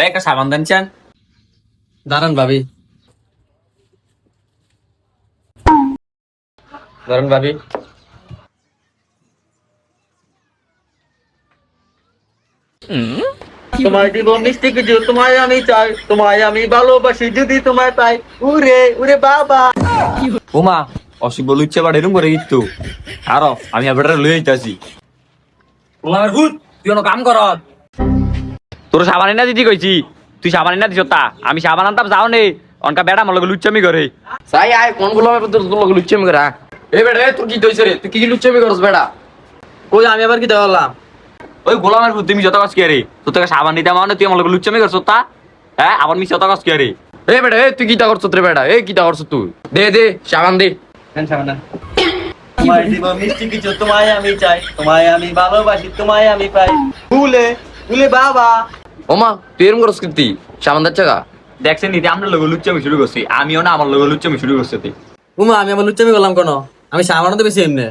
একটা সাবান দেন চান। দাঁড়ান ভাবি, ধরেন ভাবি। তোমায় দিব মিষ্টি কিছু, তোমায় আমি চাই, তোমায় আমি ভালোবাসি যদি তোমায় পাই, উরে উরে বাবা। ওমা অসুখ বলে ইচ্ছে বাড়ে এরকম করে কিন্তু আরো আমি এবার লই আইতাছি। ওমার ভূত তুই কোনো কাম কর। তোর সাবান না দিদি কইছি, তুই সাবান না দিছ তা আমি সাবান আনতাম যাও নে অনকা বেড়া আমার লগে লুচ্চামি করে। সাই আয় কোন গুলো তোর লগে লুচ্চামি করে এ বেটা তোর কি দইছে রে, তুই কি লুচ্চামি করছ বেটা? কই আমি আবার কি দেওয়ালাম? ওই গোলামের ভূত তুমি যত কাজ কি রে, তোর থেকে সাবান নিতে মানে তুই আমার লগে লুচ্চামি করছ তা। হ্যাঁ আবার মিছ যত কাজ কি রে। এ বেটা তুই কিটা করছ রে বেটা? কিটা করছ তুই? দে দে সাবান দে। তোমায় দিব মিষ্টি কিছু, তোমায় আমি চাই, তোমায় আমি ভালোবাসি, তোমায় আমি পাই, উলে উলে বাবা। ওমা তুই এরকম করছ কি? সাবান দিচ্ছে গা? দেখছেন নিতে আমরা লগে লুচ্চামি শুরু করছি, আমিও না আমার লগে লুচ্চামি শুরু করছি। উমা আমি আবার লুচ্চামি করলাম কেন? আমি সামান্য তো বেশি এমনি।